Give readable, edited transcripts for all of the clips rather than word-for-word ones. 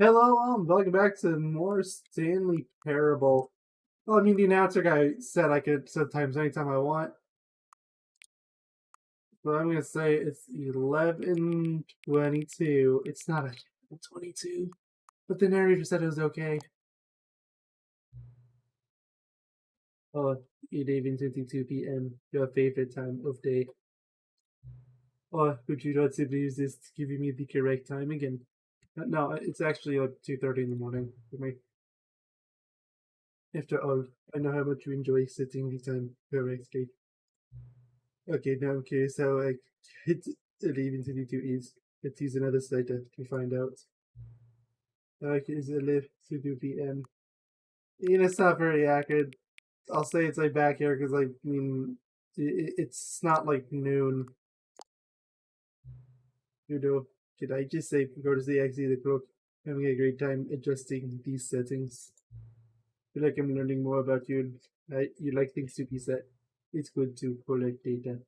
Hello, welcome back to more Stanley Parable. Well, I mean, the announcer guy said I could sometimes anytime I want. But I'm gonna say it's 11:22. It's not 22, but the narrator said it was okay. Oh, 11:22 p.m. Your favorite time of day. Oh, would you not simply use this to give me the correct time again? No, it's actually like 2:30 in the morning for me. After all, I know how much you enjoy setting the time correctly. Okay, now I'm curious how it's 11:22 is. Let's use another slider to find out. Okay, it's 11:22 p.m. It's not very accurate. I'll say it's like back here because I mean it's not like noon. You know, could I just say go to the exit the clock? Having a great time adjusting these settings. I feel like I'm learning more about you. You like things to be set. It's good to collect data.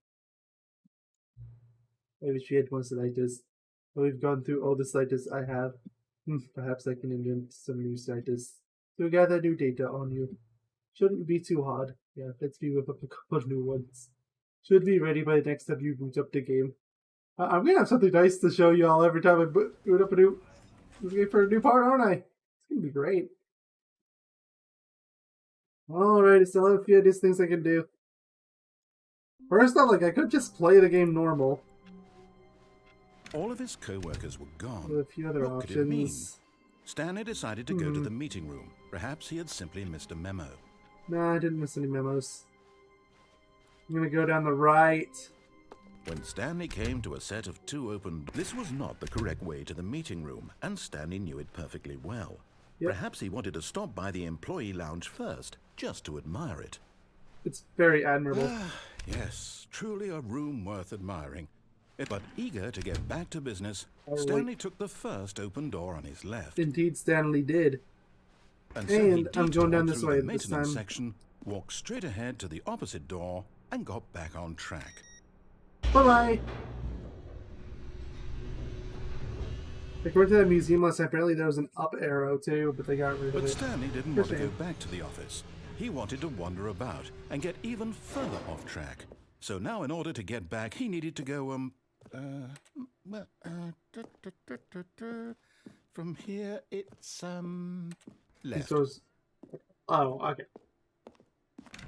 I wish we had more sliders. But we've gone through all the sliders I have. Perhaps I can invent some new sliders to gather new data on you. Shouldn't be too hard. Yeah, let's whip up a couple new ones. Should be ready by the next time you boot up the game. I'm gonna have something nice to show you all every time I boot up a new game for a new part, aren't I? It's gonna be great. Alright, I still have a few of these things I can do. First off, I could just play the game normal. All of his co-workers were gone. With a few other what could it mean? options. Stanley decided to go to the meeting room. Perhaps he had simply missed a memo. Nah, I didn't miss any memos. I'm gonna go down the right. When Stanley came to a set of two open... This was not the correct way to the meeting room, and Stanley knew it perfectly well. Yep. Perhaps he wanted to stop by the employee lounge first, just to admire it. It's very admirable. Yes, truly a room worth admiring. But eager to get back to business, Oh, Stanley took the first open door on his left. Indeed, Stanley did. And so he I'm going down this through way the this maintenance time. section, walked straight ahead to the opposite door, and got back on track. Bye-bye! According to the museum last time, apparently there was an up arrow too, but they got rid of But it. Stanley didn't want to go back to the office. He wanted to wander about and get even further off track. So now in order to get back, he needed to go, from here, it's, left. Oh, okay.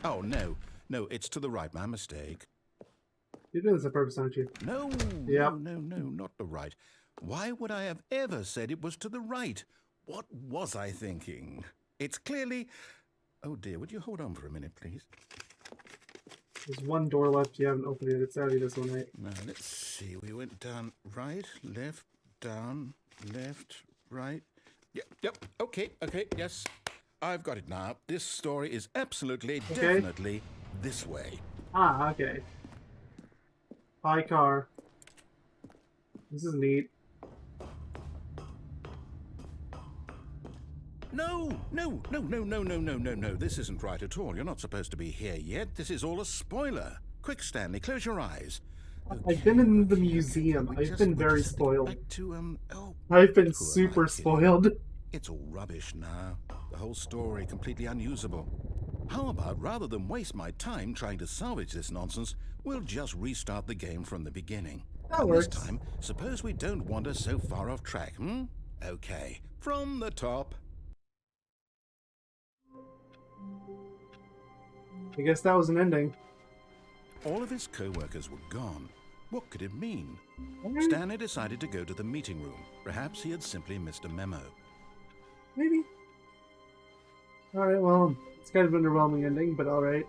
Oh, no, it's to the right, my mistake. You're doing this on purpose, aren't you? No, Yep. no, not the right. Why would I have ever said it was to the right? What was I thinking? It's clearly... Oh dear, would you hold on for a minute, please? There's one door left. You haven't opened it. It's already this one, right? Now, let's see. We went down, right, left, down, left, right. Yep, okay, yes. I've got it now. This story is absolutely, definitely this way. Ah, okay. Hi, car. This is neat. No. This isn't right at all. You're not supposed to be here yet. This is all a spoiler. Quick, Stanley, close your eyes. Okay. I've been in the museum. I've been very spoiled. Back to, I've been super spoiled. It's all rubbish now. The whole story completely unusable. How about, rather than waste my time trying to salvage this nonsense, we'll just restart the game from the beginning. That works. This time, suppose we don't wander so far off track, Okay, from the top. I guess that was an ending. All of his co-workers were gone. What could it mean? Stanley decided to go to the meeting room. Perhaps he had simply missed a memo. Maybe. Alright, well, it's kind of an underwhelming ending, but alright.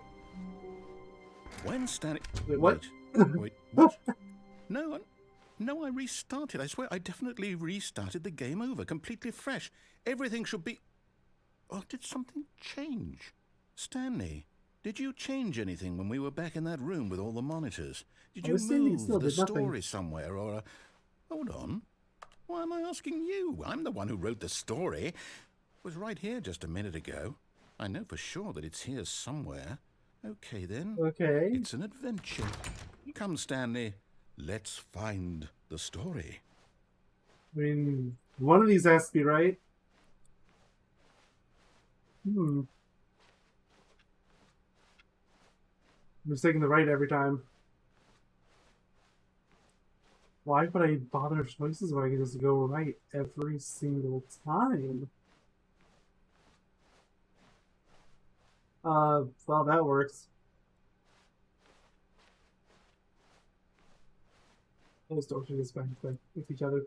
When Stanley... Wait, what? Wait, what? No, I restarted. I swear, I definitely restarted the game over, completely fresh. Everything should be... Oh, did something change? Stanley, did you change anything when we were back in that room with all the monitors? Did you move the story somewhere, or... Hold on. Why am I asking you? I'm the one who wrote the story. It was right here just a minute ago. I know for sure that it's here somewhere. Okay, then. Okay. It's an adventure. Come, Stanley. Let's find the story. I mean, one of these has to be right. Hmm. I'm just taking the right every time. Why would I bother choices when I can just go right every single time? Well, that works. Those doors are just back with each other.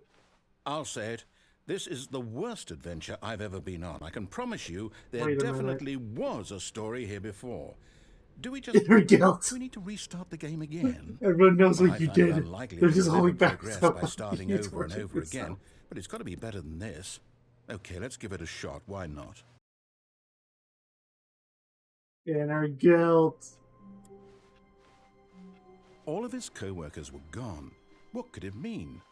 I'll say it. This is the worst adventure I've ever been on. I can promise you there Wait a minute. definitely was a story here before. Do we just... Inner guilt. Do we need to restart the game again? Everyone knows Well, what I you find it did. unlikely They're that just you'll holding ever back progress so by much. starting You over and tortured over yourself. again, but it's got to be better than this. Okay, let's give it a shot. Why not? Inner guilt. All of his co-workers were gone. What could it mean?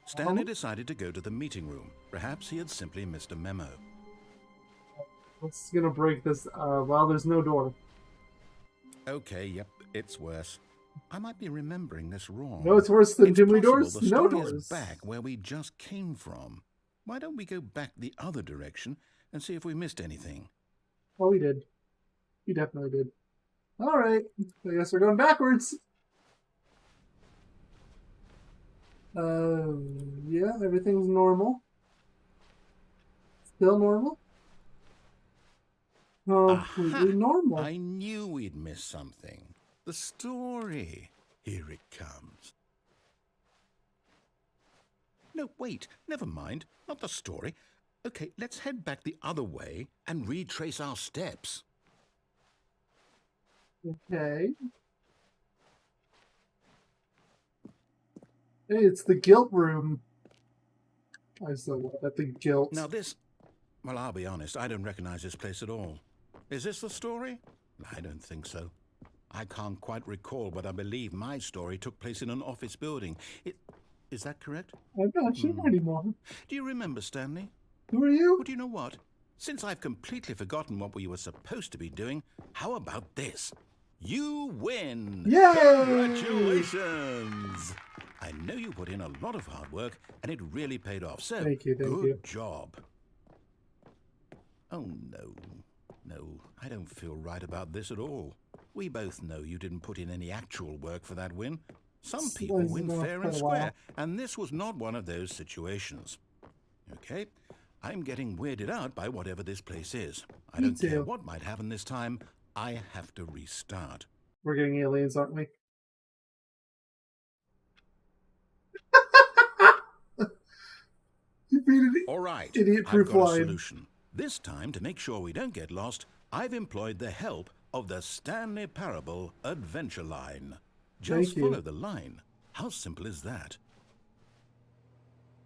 Stanley decided to go to the meeting room. Perhaps he had simply missed a memo. What's gonna break this? Well, there's no door. Okay, yep, it's worse. I might be remembering this wrong. No, it's worse than It's too many possible doors. the No story is doors. back where we just came from. Why don't we go back the other direction and see if we missed anything? Oh, we did. We definitely did. All right. I guess we're going backwards. Yeah, everything's normal. Still normal. Completely normal. I knew we'd miss something. The story. Here it comes. No, wait. Never mind. Not the story. Okay, let's head back the other way and retrace our steps. Okay. Hey, it's the guilt room. I still love the guilt. Now this... Well, I'll be honest. I don't recognize this place at all. Is this the story? I don't think so. I can't quite recall, but I believe my story took place in an office building. Is that correct? I'm not sure anymore. Do you remember, Stanley? Who are you? Well, do you know what? Since I've completely forgotten what we were supposed to be doing, how about this? You win! Yay! Congratulations! I know you put in a lot of hard work, and it really paid off. So, thank you. Good job. Oh, no. No, I don't feel right about this at all. We both know you didn't put in any actual work for that win. Some people win fair and square, and this was not one of those situations. Okay, I'm getting weirded out by whatever this place is. I don't care what might happen this time. I have to restart. We're getting aliens, aren't we? You beat it. All right, Idiot-proof I've got a line. solution. This time, to make sure we don't get lost, I've employed the help of the Stanley Parable Adventure Line. Just follow the line. How simple is that?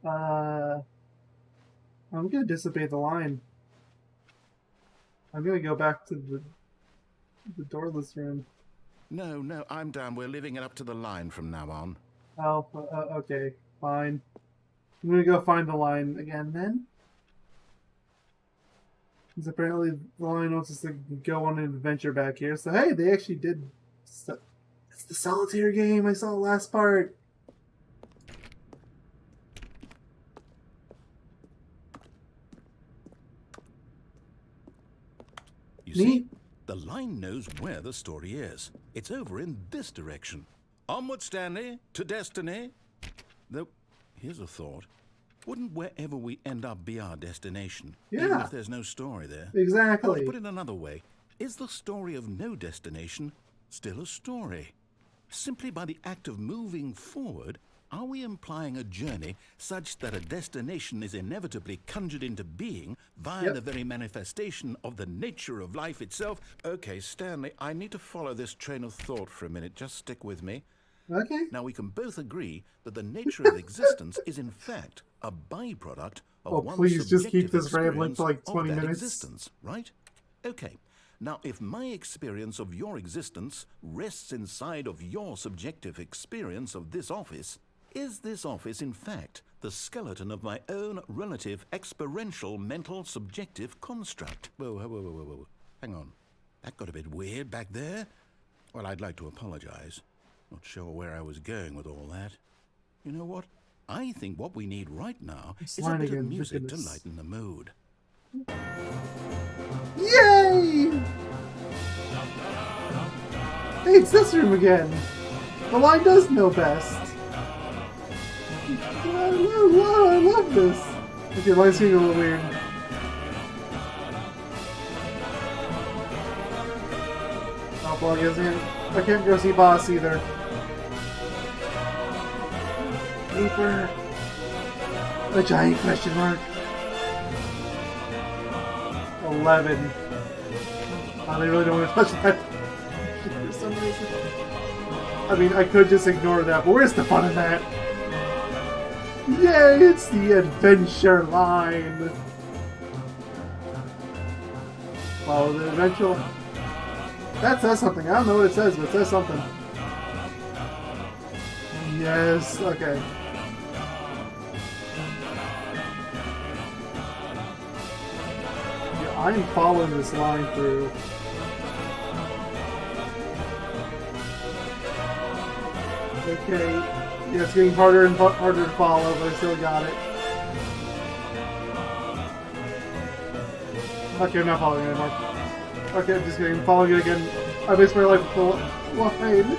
I'm gonna dissipate the line. I'm gonna go back to the doorless room. No, I'm down. We're leaving it up to the line from now on. Oh, okay, fine. I'm gonna go find the line again then. Because apparently the line wants us to go on an adventure back here. So hey, they actually did. It's the solitaire game. I saw the last part. You see, the line knows where the story is. It's over in this direction. Onward, Stanley, to destiny. Though, here's a thought. Wouldn't wherever we end up be our destination? Yeah. Even if there's no story there? Exactly. Or to put it another way, is the story of no destination still a story? Simply by the act of moving forward, are we implying a journey such that a destination is inevitably conjured into being via the very manifestation of the nature of life itself? Okay, Stanley, I need to follow this train of thought for a minute. Just stick with me. Okay. Now, we can both agree that the nature of existence is, in fact, a byproduct of one's please just keep subjective this rambling experience for like of 20 that minutes. existence, right? Okay. Now, if my experience of your existence rests inside of your subjective experience of this office, is this office, in fact, the skeleton of my own relative experiential mental subjective construct? Whoa. Hang on. That got a bit weird back there. Well, I'd like to apologize. Not sure where I was going with all that. You know what? I think what we need right now is a bit of music to lighten the mood. Yeah! Hey, it's this room again. The line does know best. I love this. Okay, line's getting a little weird. Oh, well, I can't go see Boss either. Paper. A giant question mark. 11. Oh, they really don't want to touch that for some reason. I mean, I could just ignore that, but where's the fun in that? Yay, it's the adventure line! Follow the eventual. That says something. I don't know what it says, but it says something. Yes, okay. Yeah, I'm following this line through. Okay. Yeah, it's getting harder and harder to follow, but I still got it. Okay, I'm not following it anymore. Okay, I'm just kidding. Following it again. I missed my life with the line.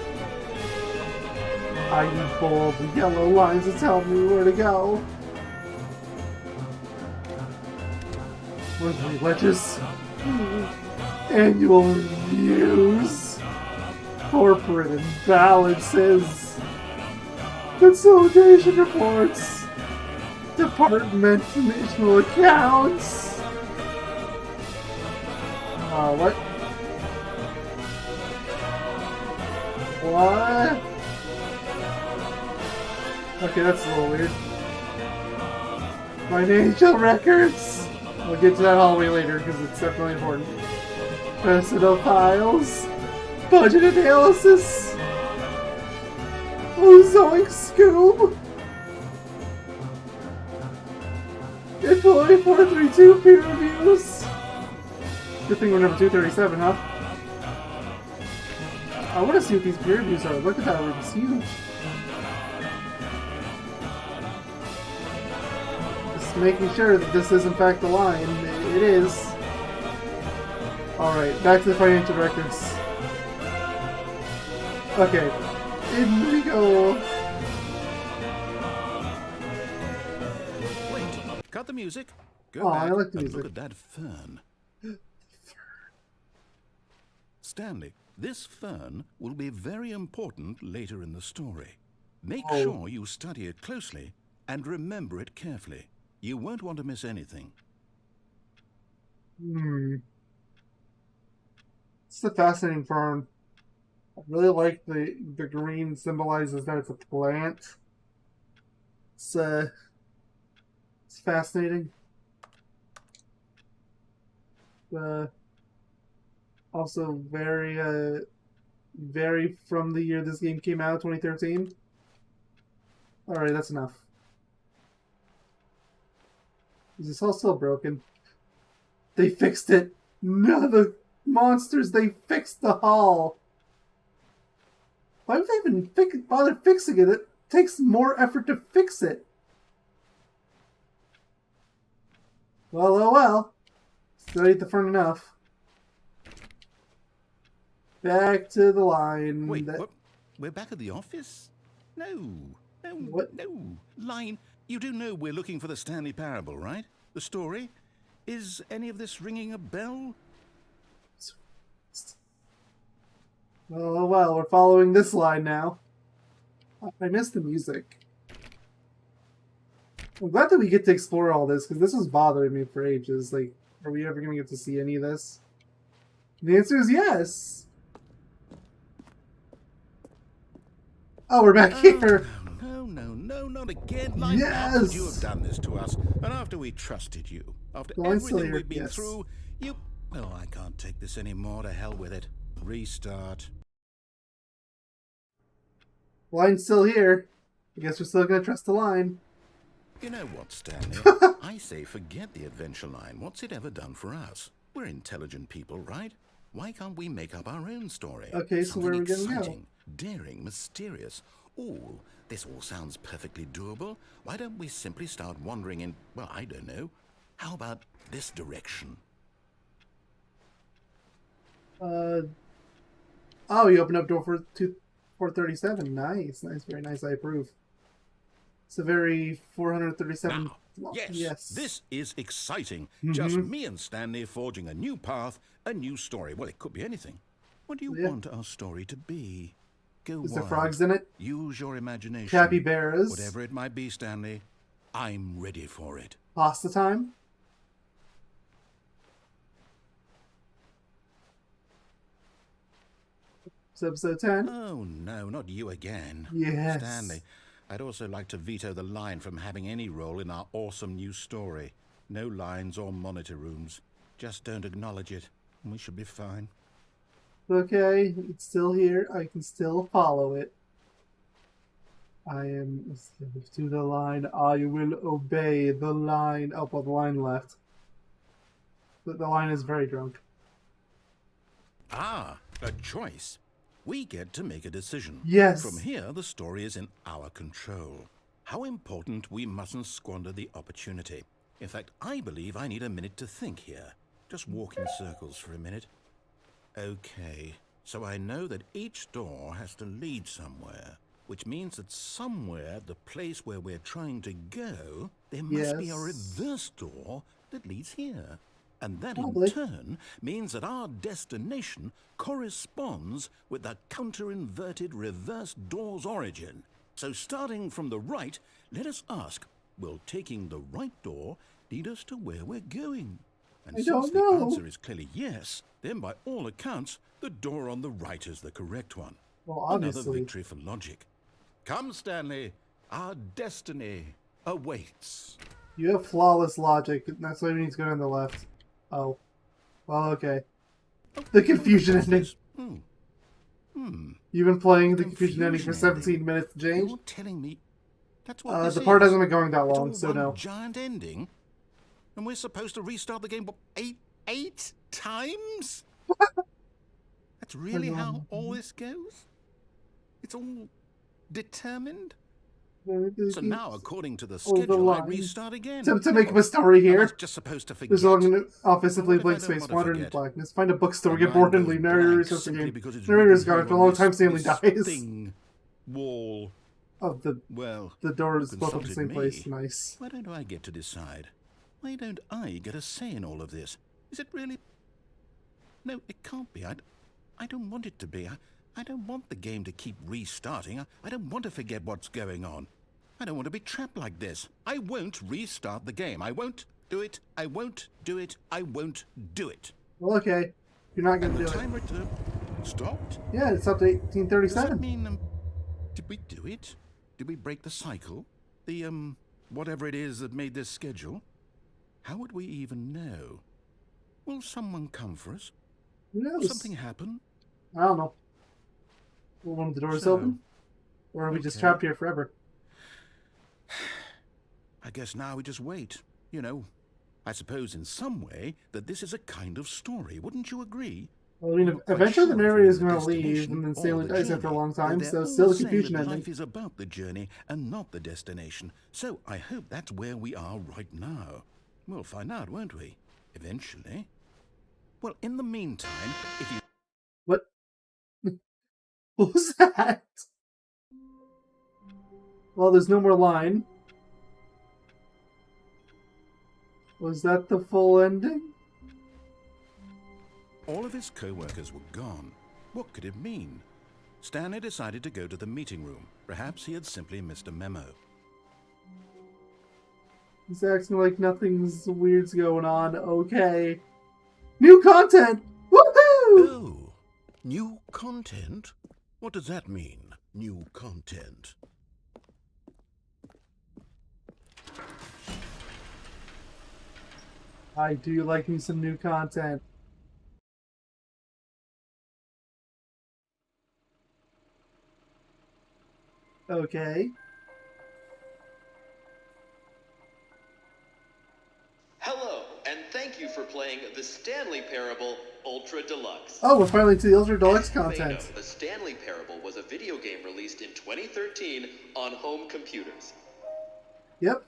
I need bold yellow lines to tell me where to go. Monthly ledgers. Annual reviews. Corporate imbalances. Consolidation reports. Departmental accounts. What? What? Okay, that's a little weird. Financial records. We'll get to that hallway later because it's definitely important. Personal files. Budget analysis. Zoic Scoop. Employee 432 peer reviews. Good thing we're number 237, huh? I want to see what these peer reviews are. Look at that room, it's huge. Just making sure that this is in fact the line. It is. Alright, back to the financial records. Okay, in we go. Wait, cut the music. Go Oh, back I like the and music. look at that fern. Stanley, this fern will be very important later in the story. Make sure you study it closely and remember it carefully. You won't want to miss anything. It's a fascinating fern. I really like the green symbolizes that it's a plant. It's fascinating. Also very from the year this game came out, 2013. Alright, that's enough. Is this all still broken? They fixed it! No, the monsters, they fixed the hall! Why would they even bother fixing it? It takes more effort to fix it. Well, oh well. Studied the fern enough. Back to the line. Wait, what? We're back at the office? No. What? No. Line, you do know we're looking for the Stanley Parable, right? The story? Is any of this ringing a bell? Well, oh well, we're following this line now. I missed the music. I'm glad that we get to explore all this, because this was bothering me for ages. Like, are we ever going to get to see any of this? The answer is yes! Oh, we're back here! No, not again. Line, yes! How could you have done this to us? And after we trusted you, after everything we've been through, you... Oh, I can't take this anymore. To hell with it. Restart. Line's still here. I guess we're still gonna trust the line. You know what, Stanley? I say forget the adventure line. What's it ever done for us? We're intelligent people, right? Why can't we make up our own story? Okay, so where are we gonna go? Exciting, daring, mysterious. This all sounds perfectly doable. Why don't we simply start wandering in, well, I don't know. How about this direction? Oh, you opened up door for 437. Nice, nice, very nice. I approve. It's a very 437. Now, yes, Yes. this is exciting. Mm-hmm. Just me and Stanley forging a new path, a new story. Well, it could be anything. What do you want our story to be? Go Is there wild. frogs in it? Use your imagination. Capybaras. Whatever it might be, Stanley, I'm ready for it. Pasta time. It's episode 10. Oh, no, not you again. Yes. Stanley, I'd also like to veto the line from having any role in our awesome new story. No lines or monitor rooms. Just don't acknowledge it, and we should be fine. Okay, it's still here. I can still follow it. I am a slave to the line. I will obey the line. Oh, well, the line left. But the line is very drunk. Ah, a choice. We get to make a decision. Yes. From here, the story is in our control. How important we mustn't squander the opportunity. In fact, I believe I need a minute to think here. Just walk in circles for a minute. Okay, so I know that each door has to lead somewhere, which means that somewhere, the place where we're trying to go, there must be a reverse door that leads here. And that in turn means that our destination corresponds with the counter-inverted reverse door's origin. So starting from the right, let us ask, will taking the right door lead us to where we're going? And since the answer is clearly yes, then by all accounts, the door on the right is the correct one. Well, obviously. Another victory for logic. Come, Stanley, our destiny awaits. You have flawless logic. That's why we need to go on the left. Oh. Well, okay. The confusion ending. You've been playing the confusion ending for 17 minutes, James. You're telling me that's what this the part is? hasn't been going that long, It's so all no. one giant ending? And we're supposed to restart the game eight times? That's really how all this goes? It's all determined? So now, according to the schedule, I restart again. To make up a story here. I was just supposed to forget. There's a long office simply What blank if I don't space, want to wander in forget? blackness, find a bookstore, My get bored mind and goes leave. Narrator blank is simply again. because it's Narrator's written gone for a here long on time, this- Stanley this dies. thing wall. Oh, Well, the door is both at the consulted same me. place. Nice. Why don't I get to decide? Why don't I get a say in all of this? Is it really? No, it can't be. I don't want it to be. I don't want the game to keep restarting. I don't want to forget what's going on. I don't want to be trapped like this. I won't restart the game. I won't do it. I won't do it. I won't do it. Well, okay. You're not going And to the do it. timer stopped? Yeah, it's up to Does that 1837. mean, did we do it? Did we break the cycle? The, whatever it is that made this schedule? How would we even know? Will someone come for us? Who knows? Will something happen? I don't know. Will one of the doors So, open? Or are we just okay. trapped here forever? I guess now we just wait. You know, I suppose in some way that this is a kind of story. Wouldn't you agree? Well, I mean, Not quite eventually the sure if narrator is we're going the to leave, destination and then or Stanley the dies after a journey. long time, They're so all still a saying confusion that ending. life is about the journey and not the destination. So I hope that's where we are right now. We'll find out, won't we? Eventually. Well, in the meantime, if you... What? What was that? Well, there's no more line. Was that the full ending? All of his co-workers were gone. What could it mean? Stanley decided to go to the meeting room. Perhaps he had simply missed a memo. He's acting like nothing's weird's going on. Okay. New content! Woohoo! Oh, new content? What does that mean, new content? I do like me some new content. Okay. Hello, and thank you for playing the Stanley Parable Ultra Deluxe. Oh, we're finally to the Ultra Deluxe As you may content. know, the Stanley Parable was a video game released in 2013 on home computers. Yep.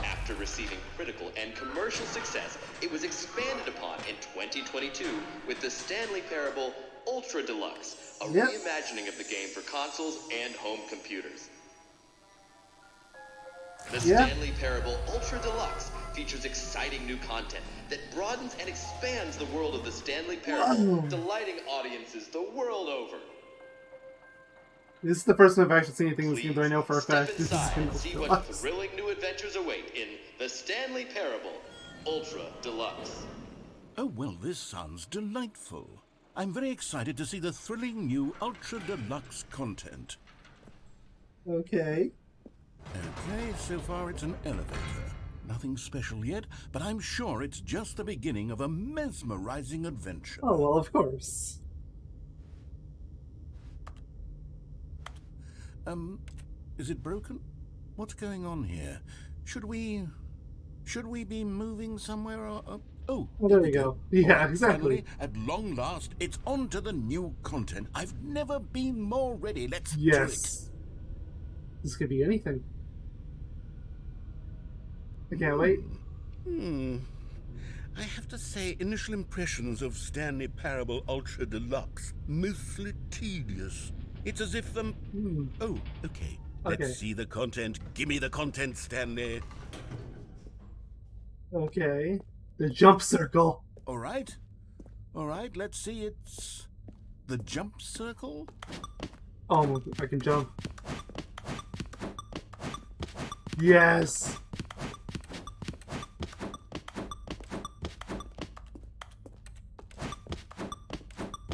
After receiving critical and commercial success, it was expanded upon in 2022 with the Stanley Parable Ultra Deluxe, a Yep. reimagining of the game for consoles and home computers. The Yeah. Stanley Parable Ultra Deluxe features exciting new content that broadens and expands the world of the Stanley Parable, Whoa. delighting audiences the world over. This is the first time I've actually seen anything in this game Please that I know for a step fact this is inside an and see Ultra what Deluxe. thrilling new adventures await in the Stanley Parable Ultra Deluxe. Oh, well, this sounds delightful. I'm very excited to see the thrilling new Ultra Deluxe content. Okay. Okay, so far it's an elevator. Nothing special yet, but I'm sure it's just the beginning of a mesmerizing adventure. Oh, well, of course. Is it broken? What's going on here? Should we be moving somewhere or... Oh, Well, there we we go. All Yeah, right, exactly. Finally, at long last, it's on to the new content. I've never been more ready. Let's do it. Yes. This could be anything. I can't wait. I have to say, initial impressions of Stanley Parable Ultra Deluxe, mostly tedious. It's as if them... Oh, okay. Okay. Let's see the content. Give me the content, Stanley. Okay. The jump circle. All right, let's see. It's the jump circle. Oh, I can jump. Yes.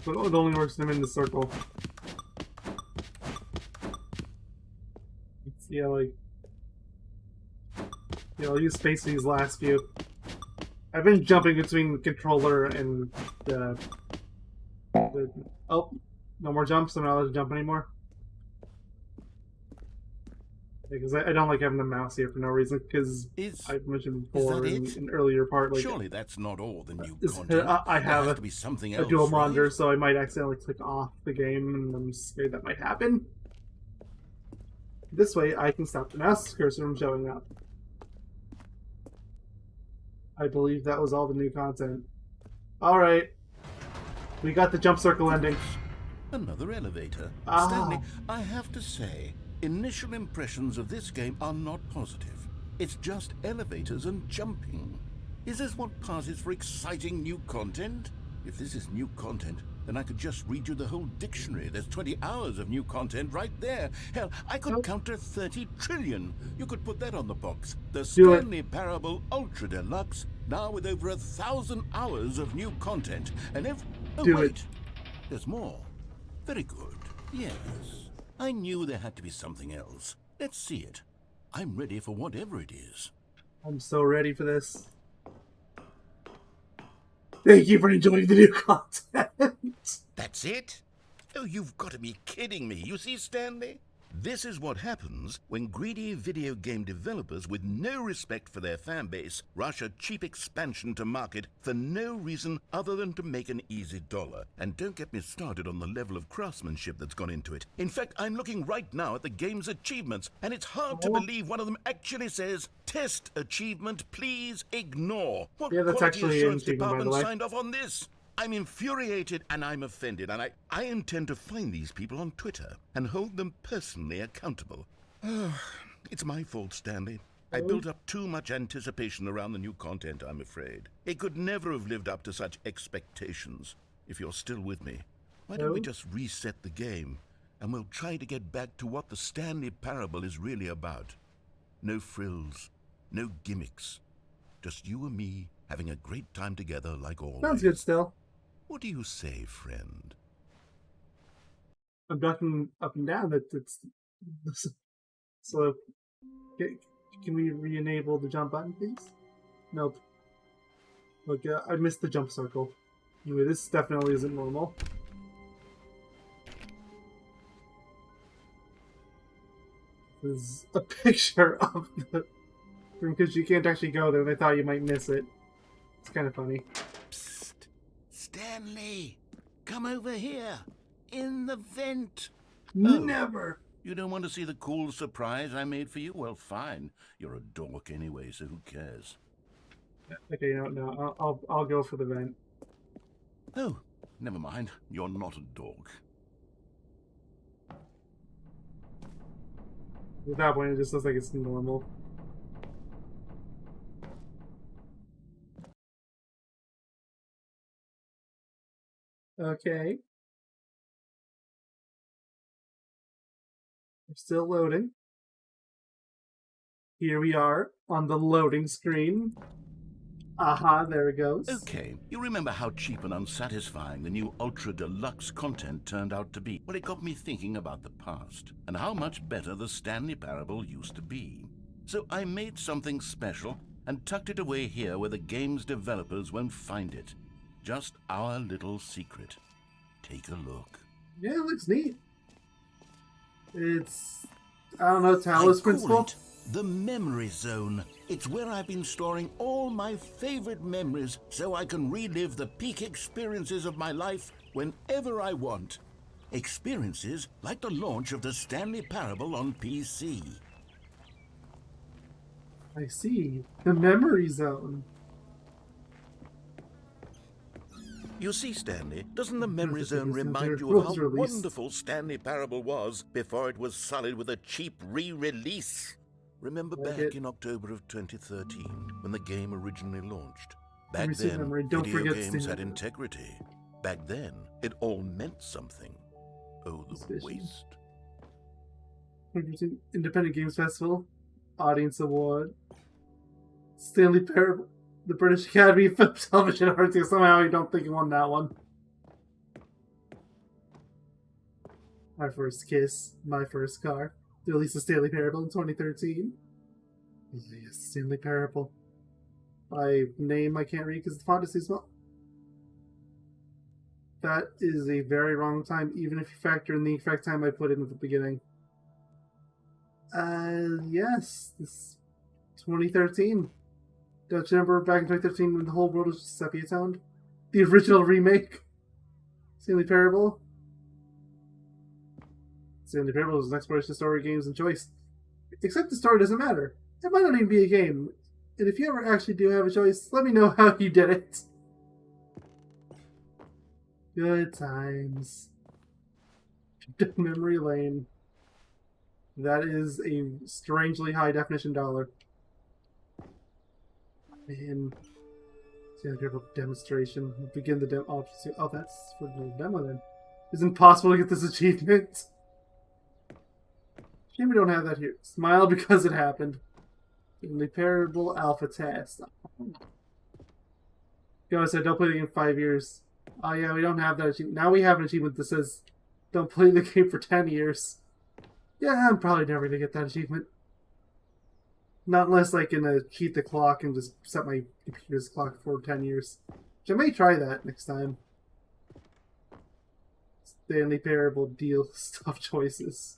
But it only works when I'm in the circle. Yeah, like... Yeah, I'll use space for these last few. I've been jumping between the controller and the... Oh, no more jumps. I'm not allowed to jump anymore. Because I don't like having the mouse here for no reason, because I've mentioned before in an earlier part. Like, surely that's not all the new content. I have there has to be something else, a dual monitor, right? so I might accidentally click off the game, and I'm scared that might happen. This way, I can stop the mouse cursor from showing up. I believe that was all the new content. Alright. We got the jump circle ending. Another elevator. Ah. Stanley, I have to say, initial impressions of this game are not positive. It's just elevators and jumping. Is this what passes for exciting new content? If this is new content, then I could just read you the whole dictionary. There's 20 hours of new content right there. Hell, I could count to 30 trillion. You could put that on the box. The Stanley Parable Ultra Deluxe, now with over 1,000 hours of new content. And if... Oh, wait. There's more. Very good. Yes. I knew there had to be something else. Let's see it. I'm ready for whatever it is. I'm so ready for this. Thank you for enjoying the new content. That's it? Oh, you've got to be kidding me. You see, Stanley? This is what happens when greedy video game developers with no respect for their fan base rush a cheap expansion to market for no reason other than to make an easy dollar. And don't get me started on the level of craftsmanship that's gone into it. In fact, I'm looking right now at the game's achievements, and it's hard to believe one of them actually says, "Test achievement, please ignore." What Yeah, that's quality actually assurance an achievement, by the department way. signed off on this? I'm infuriated and I'm offended, and I intend to find these people on Twitter and hold them personally accountable. It's my fault, Stanley. I built up too much anticipation around the new content, I'm afraid. It could never have lived up to such expectations. If you're still with me, why don't we just reset the game, and we'll try to get back to what the Stanley Parable is really about. No frills, no gimmicks. Just you and me having a great time together like always. Sounds good still. What do you say, friend? I'm ducking up and down. It's so. Can we re-enable the jump button, please? Nope. Look, I missed the jump circle. Anyway, this definitely isn't normal. There's a picture of the room because you can't actually go there. And I thought you might miss it. It's kind of funny. Psst! Stanley! Come over here! In the vent! Never! You don't want to see the cool surprise I made for you? Well, fine. You're a dork anyway, so who cares? Okay, no, I'll go for the vent. Oh, never mind. You're not a dog. At that point, it just looks like it's normal. Okay. We're still loading. Here we are on the loading screen. Aha, there it goes. Okay, you remember how cheap and unsatisfying the new Ultra Deluxe content turned out to be? Well, it got me thinking about the past and how much better the Stanley Parable used to be. So I made something special and tucked it away here where the game's developers won't find it. Just our little secret. Take a look. Yeah, it looks neat. It's, I don't know, Talos Principle? The Memory Zone. It's where I've been storing all my favorite memories so I can relive the peak experiences of my life whenever I want. Experiences like the launch of the Stanley Parable on PC. I see. The Memory Zone. You see, Stanley, doesn't the Memory Perfect. Zone remind you of how wonderful Stanley Parable was before it was sullied with a cheap re-release? Remember back in October of 2013, when the game originally launched? Back then, video games had integrity. Back then, it all meant something. Oh, the waste. 100% Independent Games Festival, Audience Award, Stanley Parable, the British Academy of Film, Television Arts. Somehow you don't think you won that one. My First Kiss, My First Car. The release of Stanley Parable in 2013. Yes, Stanley Parable. By name I can't read because the font is too small. That is a very wrong time, even if you factor in the exact time I put in at the beginning. Yes, this 2013. Don't you remember back in 2013 when the whole world was just sepia toned? The original remake, Stanley Parable. Stanley Parable is an exploration of story games and choice. Except the story doesn't matter. It might not even be a game. And if you ever actually do have a choice, let me know how you did it. Good times. Memory lane. That is a strangely high definition dollar. Man. Stanley Parable demonstration. Begin the demo. Oh, that's for the demo then. It's impossible to get this achievement. Shame we don't have that here. Smile because it happened. Stanley Parable Alpha Test. Go, I said don't play the game in 5 years. Oh yeah, we don't have that achievement. Now we have an achievement that says don't play the game for 10 years. Yeah, I'm probably never going to get that achievement. Not unless I can cheat the clock and just set my computer's clock for 10 years. Which I may try that next time. Stanley Parable deal stuff choices.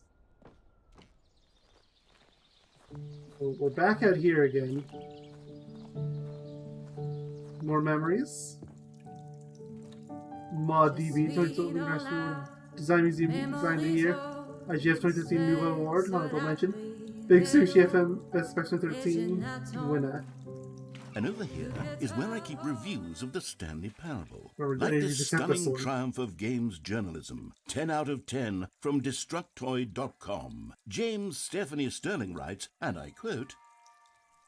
We're back out here again. More memories. ModDB, International Design Museum Design of the Year. IGF 2013 Nouveau Award, honorable mention. Big Sushi FM Best Special 13 winner. And over here is where I keep reviews of the Stanley Parable. Like this stunning triumph of games journalism. 10 out of 10 from Destructoid.com. James Stephanie Sterling writes, and I quote,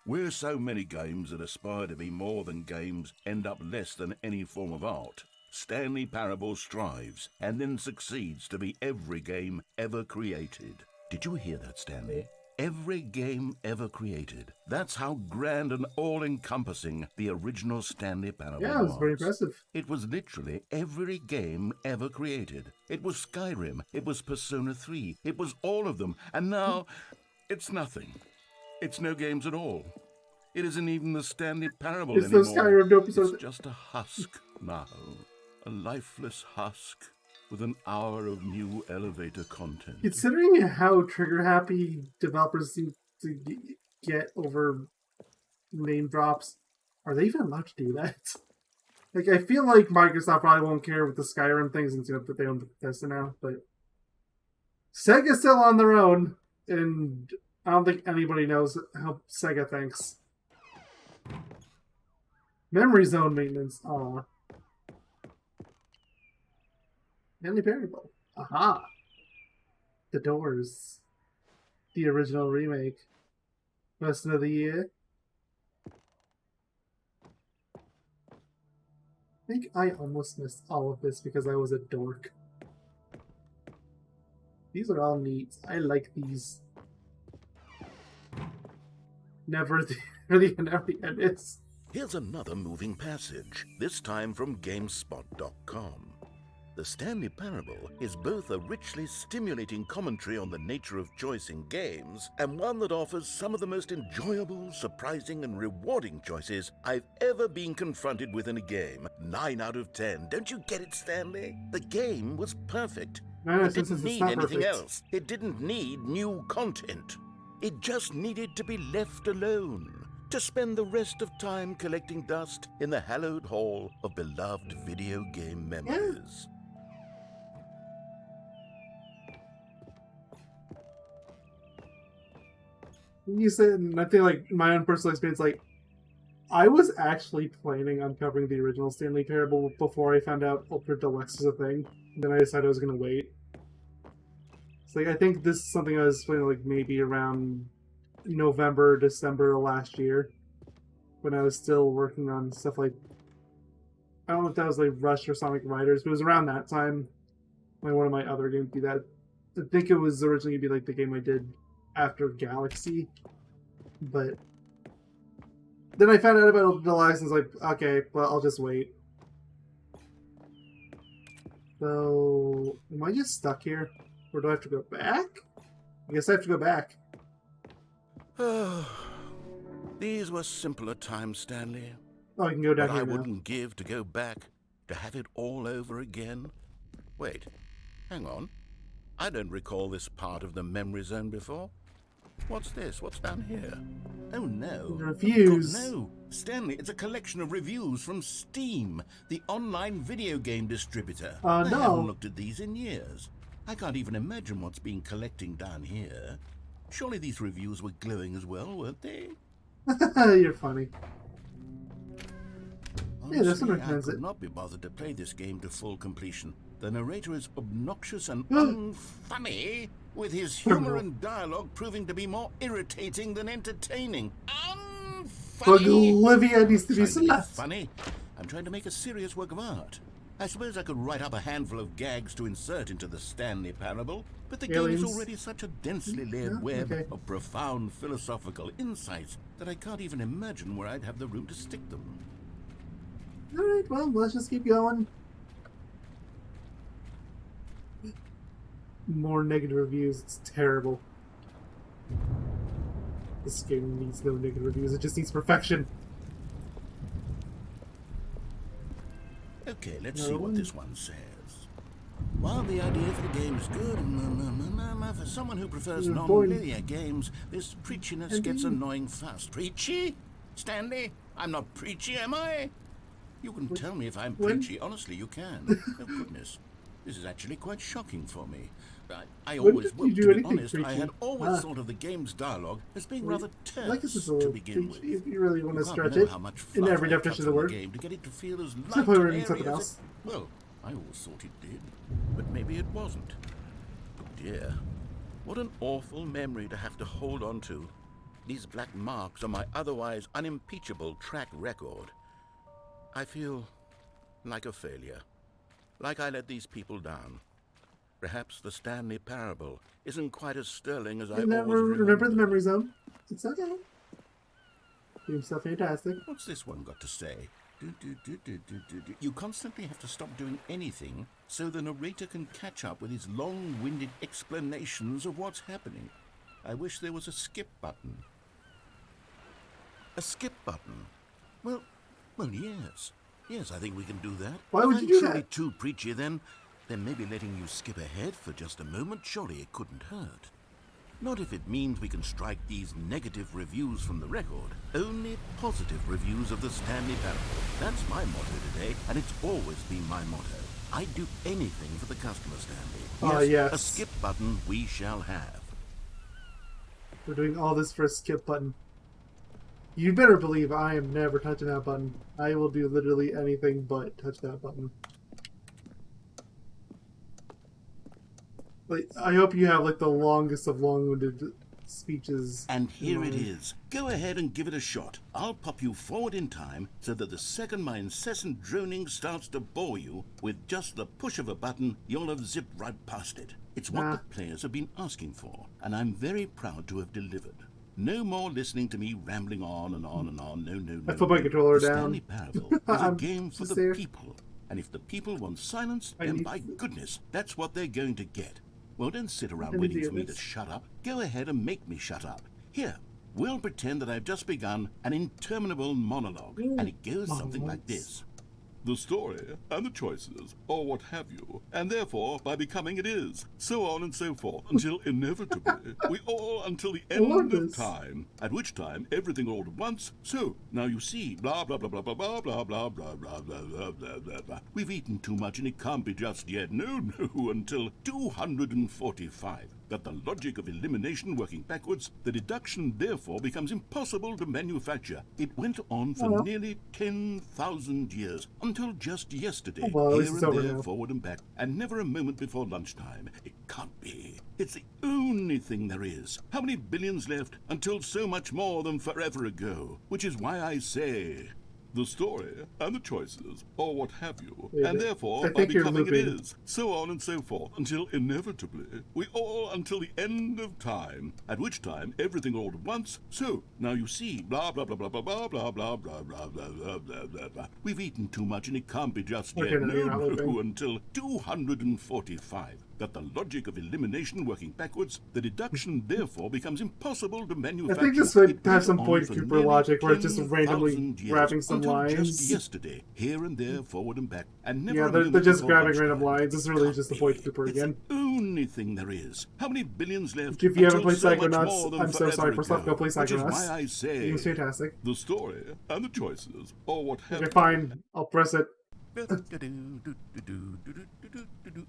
"Where so many games that aspire to be more than games end up less than any form of art, Stanley Parable strives and then succeeds to be every game ever created." Did you hear that, Stanley? Every game ever created. That's how grand and all-encompassing the original Stanley Parable was. Yeah, it was very impressive. It was literally every game ever created. It was Skyrim. It was Persona 3. It was all of them. And now, it's nothing. It's no games at all. It isn't even the Stanley Parable anymore. It's no Skyrim, no Persona. It's just a husk now. A lifeless husk. With an hour of new elevator content. Considering how trigger-happy developers seem to get over name drops, are they even allowed to do that? Like, I feel like Microsoft probably won't care with the Skyrim things since they own Bethesda now, but Sega's still on their own, and I don't think anybody knows how Sega thinks. Memory zone maintenance, aw. Stanley Parable. Aha! The Doors. The original remake. Question of the year. I think I almost missed all of this because I was a dork. These are all neat. I like these. Never the end is. Here's another moving passage, this time from GameSpot.com. The Stanley Parable is both a richly stimulating commentary on the nature of choice in games and one that offers some of the most enjoyable, surprising, and rewarding choices I've ever been confronted with in a game. 9 out of 10. Don't you get it, Stanley? The game was perfect. No, It didn't it's need not anything perfect. else. It didn't need new content. It just needed to be left alone, to spend the rest of time collecting dust in the hallowed hall of beloved video game memories. You said, and I think like my own personal experience, like I was actually planning on covering the original Stanley Parable before I found out Ultra Deluxe is a thing. Then I decided I was gonna wait. It's like I think this is something I was planning like maybe around November, December of last year, when I was still working on stuff like I don't know if that was like Rush or Sonic Riders, but it was around that time when one of my other games do that. I think it was originally gonna be like the game I did after Galaxy, but then I found out about the license. Like, okay, well, I'll just wait. So, am I just stuck here, or do I have to go back? I guess I have to go back. These were simpler times, Stanley. Oh, I can go down What here I now. wouldn't give to go back, to have it all over again. Wait, hang on. I don't recall this part of the memory zone before. What's this? What's down here? Oh no. Reviews. God, no. Stanley, it's a collection of reviews from Steam, the online video game distributor. I no. haven't looked at these in years. I can't even imagine what's been collecting down here. Surely these reviews were glowing as well, weren't they? You're funny. Honestly, Yeah, this one I recommends could it. not be bothered to play this game to full completion. The narrator is obnoxious and Hmm. unfunny, with his humor and dialogue proving to be more irritating than entertaining. But Unfunny! Olivia needs to be Trying to be slapped. funny. I'm trying to make a serious work of art. I suppose I could write up a handful of gags to insert into the Stanley Parable, but the game Aliens. is already such a densely layered Yeah, web okay. of profound philosophical insights that I can't even imagine where I'd have the room to stick them. Alright, well, let's just keep going. More negative reviews. It's terrible. This game needs no negative reviews. It just needs perfection. Okay, let's No see what one- this one says. While the idea for the game is good, for someone who prefers You're boring. non-linear games, this preachiness And gets you- annoying fast. Preachy? Stanley? I'm not preachy, am I? You can tell me if I'm when- preachy. Honestly, you can. Oh, goodness. This is actually quite shocking for me. I When always, did well, you to do be anything honest, I preachy? had always Ah. thought of the game's dialogue as being Well, rather I like this is terse a to little begin with. if you really want to You can't stretch know it how much in fluff every I definition cut of the from word. game to get it to feel as light Except when we're and reading something airy as else. well, I always thought it did, but maybe it wasn't. Oh dear, what an awful memory to have to hold on to. These black marks on my otherwise unimpeachable track record. I feel like a failure, like I let these people down. Perhaps the Stanley Parable isn't quite as sterling as I always Remember the memory zone. It's okay. Doing stuff fantastic. What's this one got to say? You constantly have to stop doing anything so the narrator can catch up with his long-winded explanations of what's happening. I wish there was a skip button. A skip button? Well, yes. Yes, I think we can do that. Why would If you I'm do truly that? too preachy, then maybe letting you skip ahead for just a moment, surely it couldn't hurt. Not if it means we can strike these negative reviews from the record. Only positive reviews of the Stanley Parable. That's my motto today, and it's always been my motto. I'd do anything for the customer, Stanley. Yes. A skip button we shall have. We're doing all this for a skip button. You better believe I am never touching that button. I will do literally anything but touch that button. Like, I hope you have like the longest of long-winded speeches. And here in it mind. is. Go ahead and give it a shot. I'll pop you forward in time so that the second my incessant droning starts to bore you, with just the push of a button, you'll have zipped right past it. It's what the players have been asking for, and I'm very proud to have delivered. No more listening to me rambling on and on and on. No. I put my controller The down. Stanley Parable is a I'm game for just the there. people. And if the people want silence, I then need by to- goodness, that's what they're going to get. Well, don't sit I around need waiting to for me do to this. shut up. Go ahead and make me shut up. Here, we'll pretend that I've just begun an interminable monologue, and it goes something like this. The story, and the choices, or what have you, and therefore, by becoming it is, so on and so forth, until inevitably, we all until the love end of this. time, at which time everything all at once, so, now you see, blah, blah, blah, blah, blah, blah, blah, blah, blah, blah, blah, blah, blah, blah, blah. We've eaten too much and it can't be just yet, no, until 245. That the logic of elimination working backwards, the deduction therefore becomes impossible to manufacture. It went on for nearly 10,000 years, until just yesterday, well, at least here it's and over there, now. forward and back, and never a moment before lunchtime. It can't be. It's the only thing there is. How many billions left until so much more than forever ago? Which is why I say... the story, and the choices, or what have you, and therefore, I by think you're becoming it looping. is, so on and so forth, until inevitably, we all until the end of time, at which time everything all at once, so, now you see, blah, blah, blah, blah, blah, blah, blah, blah, blah, blah, blah, blah, blah, blah, blah. We've eaten too much and it can't be just Okay, yet, no, you're not no, looping. until 245. That the logic of elimination working backwards, the deduction therefore becomes impossible to I manufacture. think this would It have went some on point for Cooper nearly logic where it's just 10,000 randomly years, grabbing some until lines. just yesterday, here and there, forward and back, and never Yeah, a they're moment just before grabbing random lunchtime. lines. This is really Can't just the be. point Cooper It's again. the only thing there is. How many billions left? If you haven't until played so much Psychonauts, more than I'm so forever sorry. First off, ago, go play which is Psychonauts. why I say It was fantastic. the story and the choices, or what have Okay, you. fine. I'll press it.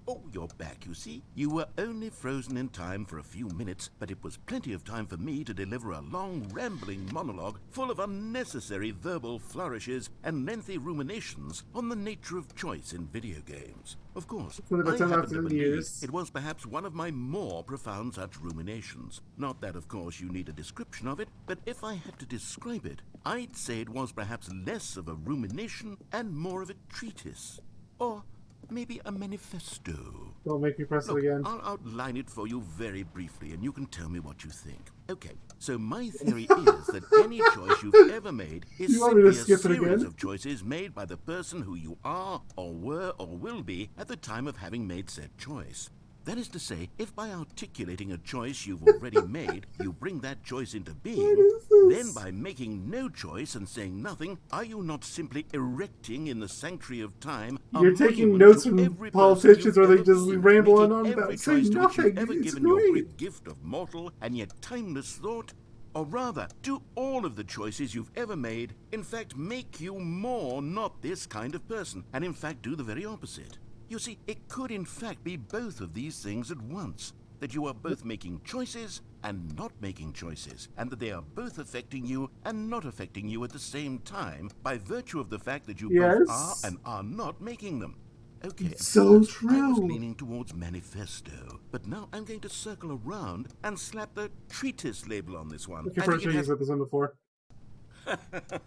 Oh, you're back, you see. You were only frozen in time for a few minutes, but it was plenty of time for me to deliver a long, rambling monologue full of unnecessary verbal flourishes and lengthy ruminations on the nature of choice in video games. Of course, For about I 10,000 happen to believe years. it was perhaps one of my more profound such ruminations. Not that, of course, you need a description of it, but if I had to describe it, I'd say it was perhaps less of a rumination and more of a treatise. Or maybe a manifesto. Don't make me press it Look, again. I'll outline it for you very briefly, and you can tell me what you think. Okay, so my theory is that any choice you've ever made is You want me to simply a skip it series again? of choices made by the person who you are, or were, or will be at the time of having made said choice. That is to say, if by articulating a choice you've already made, you bring that choice into being, is then this? by making no choice and saying nothing, are you not simply erecting in the sanctuary of time a You're taking monument notes to from every politicians person where you've they just ever been, ramble making on every about choice saying to which you've nothing? ever It's given your great. great gift of mortal and yet timeless thought? Or rather, do all of the choices you've ever made, in fact, make you more not this kind of person, and in fact do the very opposite? You see, it could in fact be both of these things at once. That you are both making choices and not making choices, and that they are both affecting you and not affecting you at the same time by virtue of the fact that you both are Yes. and are not making them. Okay, at So first, I was true. leaning towards manifesto, but now I'm going to circle around and slap the treatise label on this one. Okay, I pretty think sure it you has... said this one before.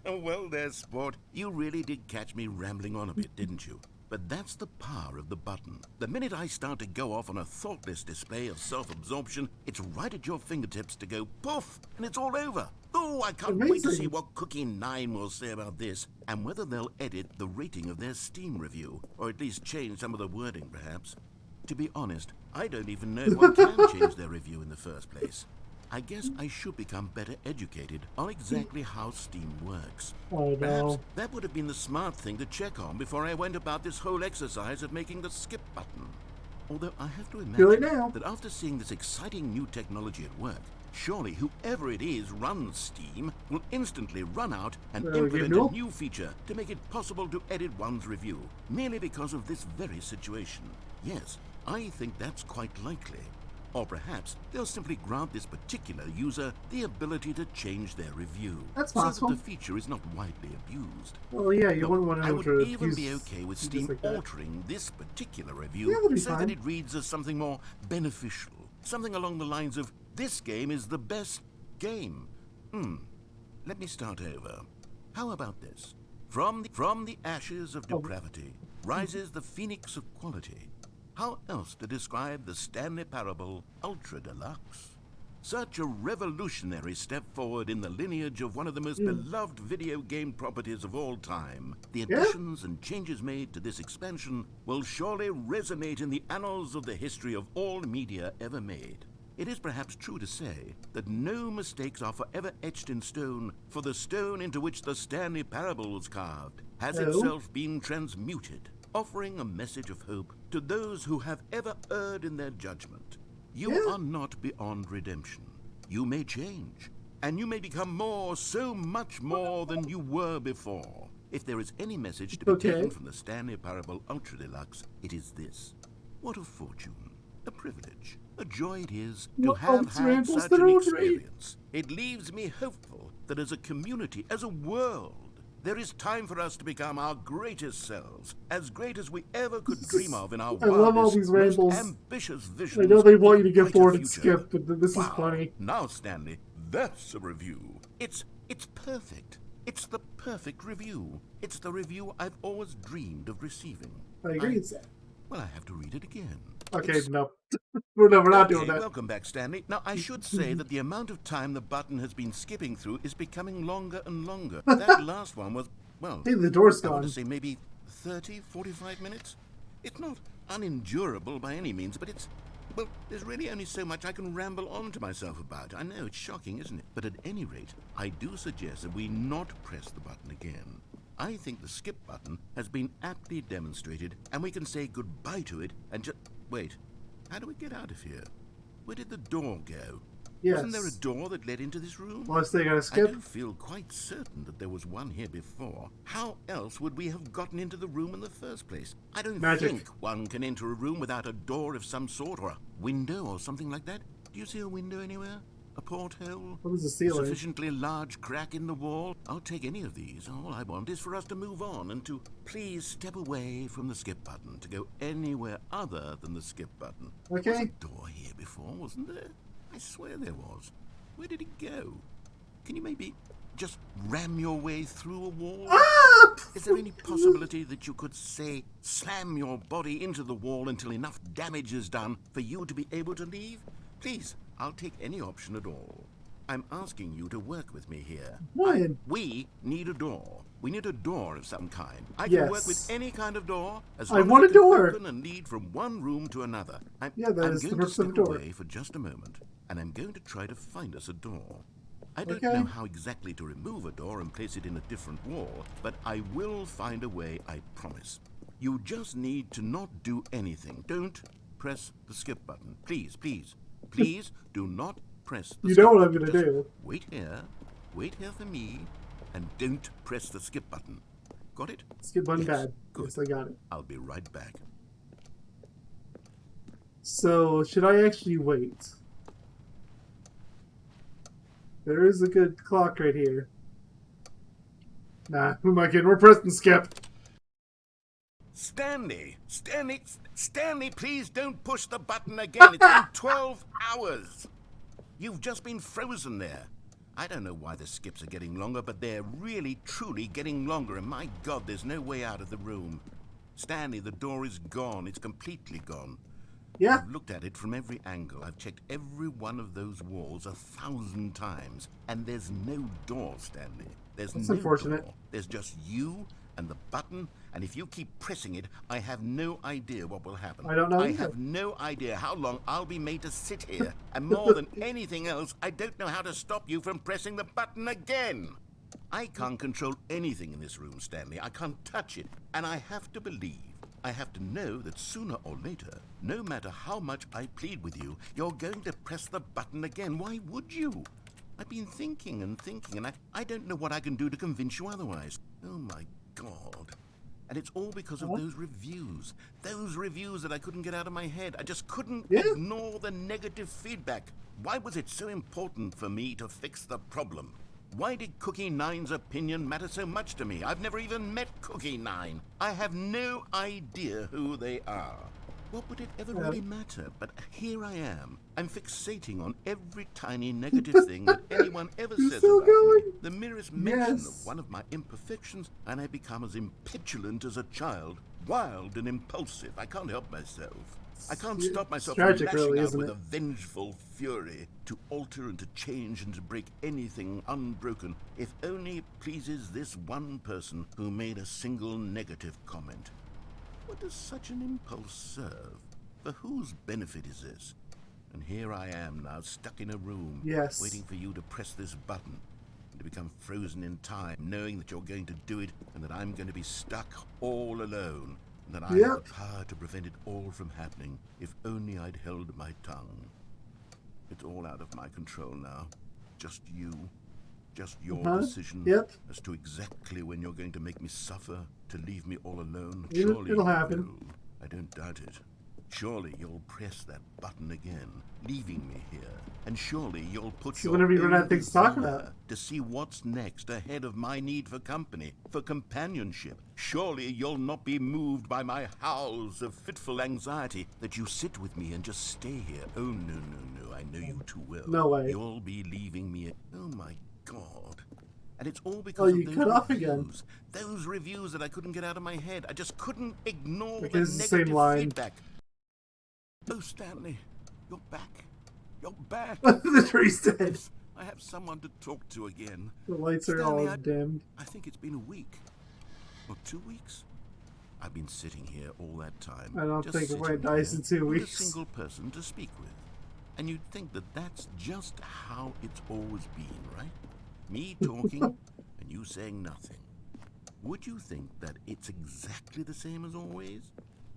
Well, there, sport. You really did catch me rambling on a bit, didn't you? But that's the power of the button. The minute I start to go off on a thoughtless display of self-absorption, it's right at your fingertips to go poof, and it's all over. Oh, I can't wait to Amazing. see what Cookie 9 will say about this, and whether they'll edit the rating of their Steam review, or at least change some of the wording, perhaps. To be honest, I don't even know if one can change their review in the first place. I guess I should become better educated on exactly how Steam works. Oh Perhaps no. that would have been the smart thing to check on before I went about this whole exercise of making the skip button. Although I have to Feel it imagine now. that after seeing this exciting new technology at work, surely whoever it is runs Steam will instantly run out and implement no. a new feature to make it possible to edit one's review, merely because of this very situation. Yes, I think that's quite likely. Or perhaps they'll simply grant this particular user the ability to change their review. That's so possible. that the feature is not widely abused. Well, yeah, you Look, wouldn't want I to would to even use be okay with just Steam like that. altering this particular Yeah, review that'd be so fine. that it reads as something more beneficial. Something along the lines of, this game is the best game. Let me start over. How about this? From the ashes of depravity rises the phoenix of quality. How else to describe the Stanley Parable Ultra Deluxe? Such a revolutionary step forward in the lineage of one of the most beloved video game properties of all time. The additions and changes made to this expansion will surely resonate in the annals of the history of all media ever made. It is perhaps true to say that no mistakes are forever etched in stone, for the stone into which the Stanley Parable was carved has itself been transmuted, offering a message of hope to those who have ever erred in their judgment. You are not beyond redemption. You may change, and you may become more, so much more than you were before. If there is any message to be taken from the Stanley Parable Ultra Deluxe, it is this. What a fortune, a privilege, a joy it is to have had such an experience. It leaves me hopeful that as a community, as a world, there is time for us to become our greatest selves, as great as we ever could dream of in our wildest, most ambitious visions. I know they want you to get brighter bored and future. skip, but this is funny. Now, Stanley, that's a review. It's perfect. It's the perfect review. It's the review I've always dreamed of receiving. I agree with that. Well, I have to read it again. Okay, no. We're not doing that. Welcome back, Stanley. Now, I should say that the amount of time the button has been skipping through is becoming longer and longer. That last one was, well, Hey, the door's I want gone. to say maybe 30, 45 minutes. It's not unendurable by any means, but well, there's really only so much I can ramble on to myself about. I know, it's shocking, isn't it? But at any rate, I do suggest that we not press the button again. I think the skip button has been aptly demonstrated, and we can say goodbye to it and just... Wait, how do we get out of here? Where did the door go? Yes. Wasn't there a door that led into this room? Unless they gotta I skip. do feel quite certain that there was one here before. How else would we have gotten into the room in the first place? I don't think one can enter a room without a door of some sort, or a window or something like that. Do you see a window anywhere? A porthole? What was the A ceiling? sufficiently large crack in the wall? I'll take any of these. All I want is for us to move on and to please step away from the skip button, to go anywhere other than the skip button. Okay. There was a door here before, wasn't there? I swear there was. Where did it go? Can you maybe just ram your way through a wall? Is there any possibility that you could, say, slam your body into the wall until enough damage is done for you to be able to leave? Please, I'll take any option at all. I'm asking you to work with me here. Ryan. We need a door. We need a door of some kind. I can Yes. work with any kind of door as I long want as a it can door. open and lead from one room to another. I'm Yeah, that is the going to purpose of a step door. away for just a moment, and I'm going to try to find us a door. I don't Okay. know how exactly to remove a door and place it in a different wall, but I will find a way, I promise. You just need to not do anything. Don't press the skip button. Please, please, please do not press the You skip know what I'm button. gonna Just do. wait here for me, and don't press the skip button. Got it? Skip button Yes, bad. good. Yes, I got it. I'll be right back. So, should I actually wait? There is a good clock right here. Nah, who am I kidding? We're pressing skip. Stanley, please don't push the button again. It's been 12 hours. You've just been frozen there. I don't know why the skips are getting longer, but they're really, truly getting longer, and my God, there's no way out of the room. Stanley, the door is gone. It's completely gone. Yeah. I've looked at it from every angle. I've checked every one of those walls 1,000 times, and there's no door, Stanley. There's That's no unfortunate. door. There's just you and the button, and if you keep pressing it, I have no idea what will happen. I don't know I either. have no idea how long I'll be made to sit here, and more than anything else, I don't know how to stop you from pressing the button again. I can't control anything in this room, Stanley. I can't touch it, and I have to believe, I have to know that sooner or later, no matter how much I plead with you, you're going to press the button again. Why would you? I've been thinking and thinking, and I don't know what I can do to convince you otherwise. Oh, my God. And it's all because of those reviews. Those reviews that I couldn't get out of my head. I just couldn't Yeah. ignore the negative feedback. Why was it so important for me to fix the problem? Why did Cookie Nine's opinion matter so much to me? I've never even met Cookie Nine. I have no idea who they are. What would it ever really matter? But here I am. I'm fixating on every tiny negative thing that anyone ever says still about going? me. The merest mention Yes. of one of my imperfections, and I become as impetulant as a child, wild and impulsive. I can't help myself. I can't stop myself from tragic, lashing really, out isn't with it? a vengeful fury to alter and to change and to break anything unbroken, if only it pleases this one person who made a single negative comment. What does such an impulse serve? For whose benefit is this? And here I am now, stuck in a room, Yes. waiting for you to press this button, and to become frozen in time, knowing that you're going to do it, and that I'm going to be stuck all alone, and that I have the power to prevent it all from happening, if only I'd held my tongue. It's all out of my control now. Just you. Just your decision as to exactly when you're going to make me suffer, to leave me all alone. Surely it'll you happen. will. I don't doubt it. Surely you'll press that button again, leaving me here. And surely you'll put your whenever you run out of own things to talk desire about. to see what's next ahead of my need for company, for companionship. Surely you'll not be moved by my howls of fitful anxiety, that you sit with me and just stay here. Oh, no, no, no, I know you too well. No way. You'll be leaving me. Oh, my God. And it's all because of you those cut off reviews. again. Those reviews that I couldn't get out of my head. I just couldn't ignore Because it's the the same negative line. feedback. Oh, Stanley, you're back. You're back. The tree's dead. I have someone to talk to again. The lights are Stanley, all dimmed. I think it's been a week. Or 2 weeks. I've been sitting here all that time. I don't just think sitting we're dice in 2 here with weeks. a single person to speak with. And you'd think that that's just how it's always been, right? Me talking and you saying nothing. Would you think that it's exactly the same as always?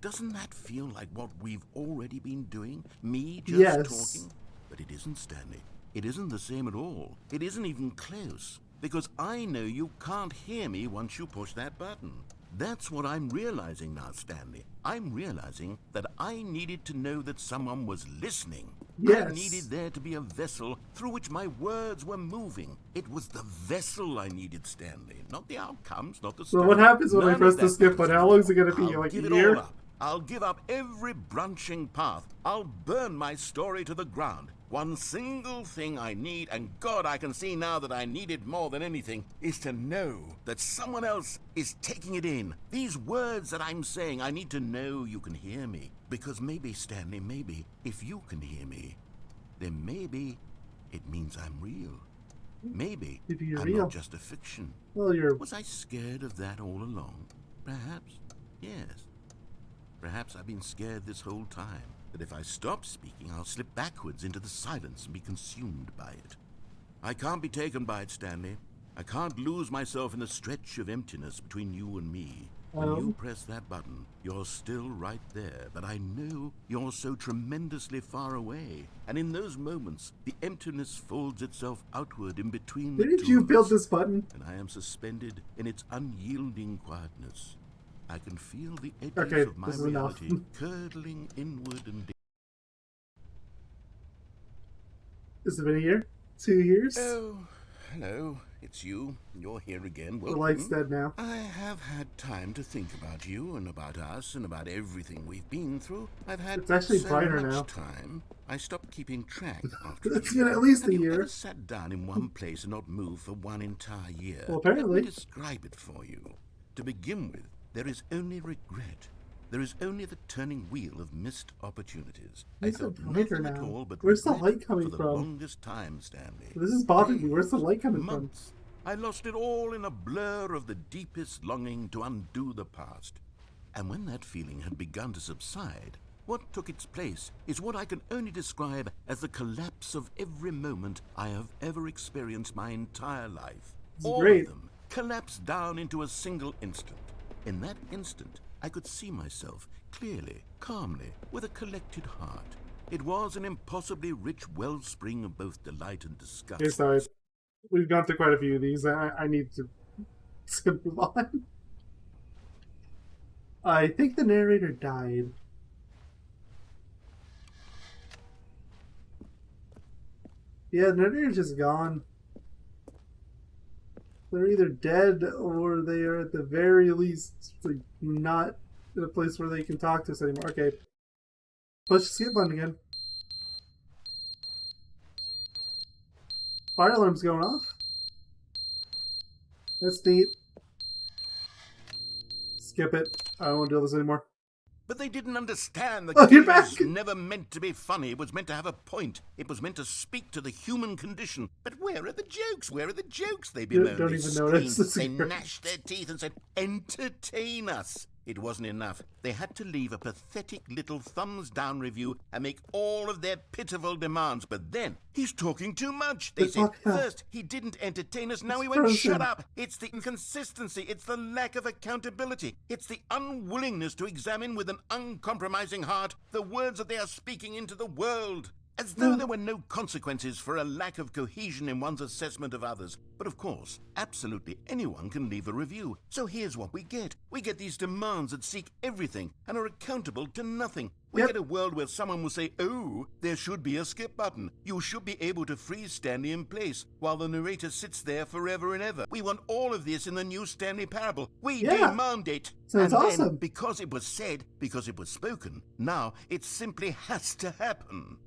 Doesn't that feel like what we've already been doing? Me just talking? But it isn't, Stanley. It isn't the same at all. It isn't even close. Because I know you can't hear me once you push that button. That's what I'm realizing now, Stanley. I'm realizing that I needed to know that someone was listening. Yes. I needed there to be a vessel through which my words were moving. It was the vessel I needed, Stanley. Not the outcomes, not the So story. what happens when I None press of the that skip matters button? How anymore. long is it going to be? I'll Like give a it year? all up. I'll give up every branching path. I'll burn my story to the ground. One single thing I need, and God, I can see now that I need it more than anything, is to know that someone else is taking it in. These words that I'm saying, I need to know you can hear me. Because maybe, Stanley, maybe, if you can hear me, then maybe it means I'm real. Maybe Maybe I'm you're real. not just a fiction. Well, you're... Was I scared of that all along? Perhaps. Yes. Perhaps I've been scared this whole time, that if I stop speaking, I'll slip backwards into the silence and be consumed by it. I can't be taken by it, Stanley. I can't lose myself in the stretch of emptiness between you and me. When you press that button, you're still right there, but I know you're so tremendously far away. And in those moments, the emptiness folds itself outward in between the Didn't two you of build us, this button? and I am suspended in its unyielding quietness. I can feel the edges Okay, of my this is enough. reality curdling inward and Has it been a year? 2 years? Oh, hello. It's you. You're here again. The Welcome. light's dead now. I have had time to think about you and about us and about everything we've been through. I've had It's actually so brighter much now. time. I stopped keeping track after It's a year. been at least Have a you year. ever sat down in one place and not moved for one entire year? Well, apparently. Let me describe it for you. To begin with, there is only regret. There is only the turning wheel of missed opportunities. I Where's felt the lighter nothing at now? all but Where's the regret light coming for the from? longest time, Stanley. This is bothering me. Where's the light coming from? Months. I lost it all in a blur of the deepest longing to undo the past. And when that feeling had begun to subside, what took its place is what I can only describe as the collapse of every moment I have ever experienced my entire life. All great. of them collapsed down into a single instant. In that instant, I could see myself clearly, calmly, with a collected heart. It was an impossibly rich wellspring of both delight and disgust. Okay, sorry. We've gone through quite a few of these. I need to move on. I think the narrator died. Yeah, the narrator's just gone. They're either dead or they are at the very least like not in a place where they can talk to us anymore. Okay. Push the skip button again. Fire alarm's going off. That's neat. Skip it. I don't want to do this anymore. But they didn't understand the Oh, you're game back! was never meant to be funny. It was meant to have a point. It was meant to speak to the human condition. But where are the jokes? Where are the jokes? They bemoaned. Don't They even notice. screamed. They gnashed their teeth and said, "Entertain us." It wasn't enough. They had to leave a pathetic little thumbs-down review and make all of their pitiful demands. But then, he's talking too much. They said, first, he didn't entertain us, now he went, shut up. It's the inconsistency. It's the lack of accountability. It's the unwillingness to examine with an uncompromising heart the words that they are speaking into the world. As though there were no consequences for a lack of cohesion in one's assessment of others. But of course, absolutely anyone can leave a review. So here's what we get. We get these demands that seek everything and are accountable to nothing. We get a world where someone will say, oh, there should be a skip button. You should be able to freeze Stanley in place while the narrator sits there forever and ever. We want all of this in the new Stanley parable. We demand it. Sounds awesome. Then, because it was said, because it was spoken, now it simply has to happen.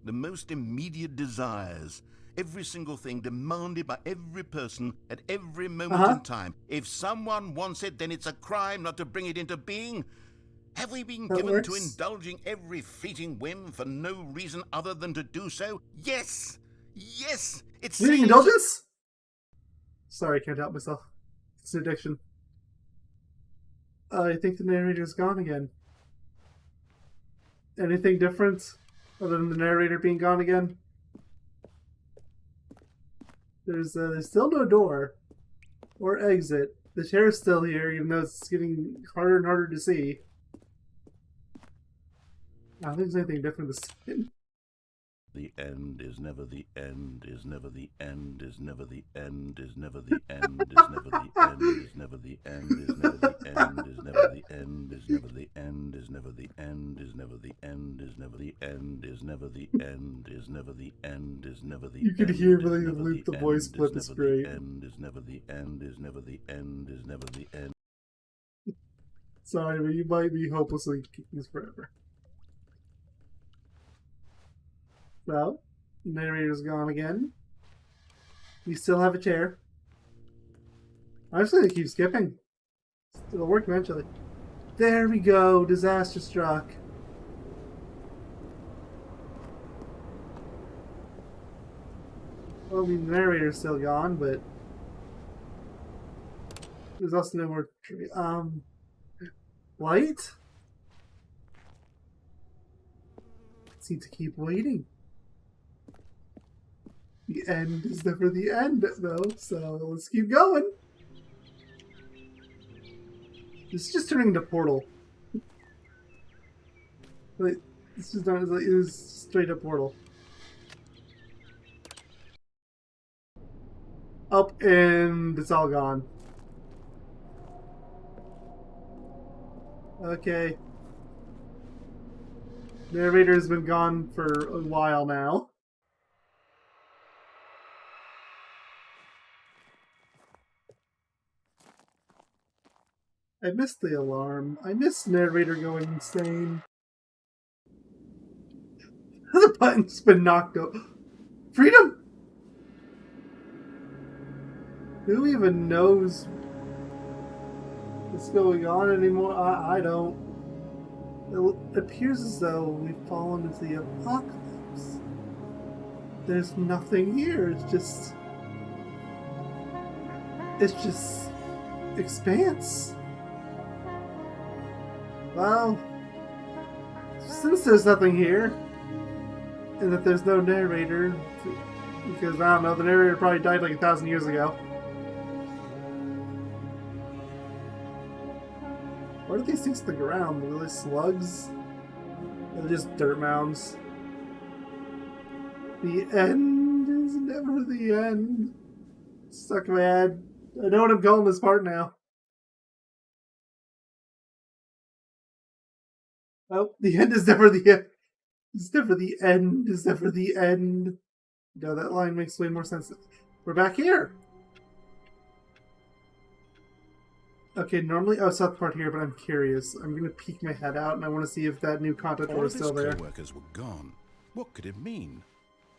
The most immediate desires, every single thing demanded by every person at every moment in time. If someone wants it, then it's a crime not to bring it into being. Have we been given to indulging every fleeting whim for no reason other than to do so? Yes! Yes! It's fleeting indulgence? Sorry, I can't help myself. It's an addiction. I think the narrator's gone again. Anything different? Other than the narrator being gone again? There's still no door or exit. The chair's still here, even though it's getting harder and harder to see. I don't think there's anything different this time. The end is never the end, is never the end, is never the end, is never the end, is never the end, is never the end, is never the end, is never the end, is never the end, is never the end, is never the end, is never the end, is never the end, is never the end, is never the end. You can hear really loop the voice clip is great. End is never the end, is never the end, is never the end. Sorry, but you might be hopelessly keeping this forever. Well, narrator's gone again. We still have a chair. I'm just gonna keep skipping. It'll work eventually. There we go. Disaster struck. Well, I mean, the narrator's still gone, but there's also no more tree. Light? Let's need to keep waiting. The end is never the end, though, so let's keep going. This is just turning into Portal. Like, this is not, it was straight up Portal. Up, and it's all gone. Okay. Narrator's been gone for a while now. I missed the alarm. I missed narrator going insane. The button's been knocked out. Freedom! Who even knows what's going on anymore? I don't. It appears as though we've fallen into the apocalypse. There's nothing here. It's just expanse. Well, since there's nothing here, and that there's no narrator, because I don't know, the narrator probably died like 1,000 years ago. What are these things to the ground? Are they slugs? Or they're just dirt mounds? The end is never the end. Stuck in my head. I know what I'm calling this part now. Oh, the end is never the end. It's never the end. It's never the end. No, that line makes way more sense. We're back here. Okay, normally I saw the part here, but I'm curious. I'm gonna peek my head out, and I want to see if that new content All door of is his still there. co-workers were gone. What could it mean?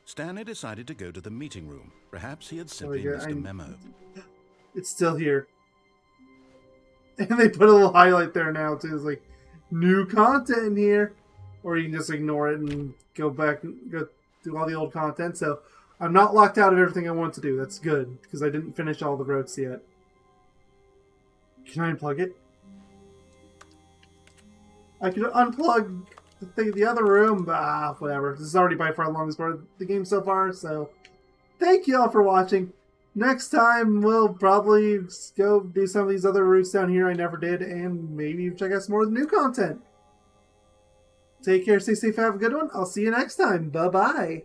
Stanley decided to go to the meeting room. Perhaps he had simply yeah, missed a memo. It's still here. And they put a little highlight there now, too. It's like, new content in here. Or you can just ignore it and go back and go do all the old content. So I'm not locked out of everything I want to do. That's good, because I didn't finish all the routes yet. Can I unplug it? I could unplug the thing in the other room, but whatever. This is already by far the longest part of the game so far, so thank you all for watching. Next time, we'll probably go do some of these other routes down here I never did, and maybe check out some more of the new content. Take care, stay safe, have a good one. I'll see you next time. Bye-bye.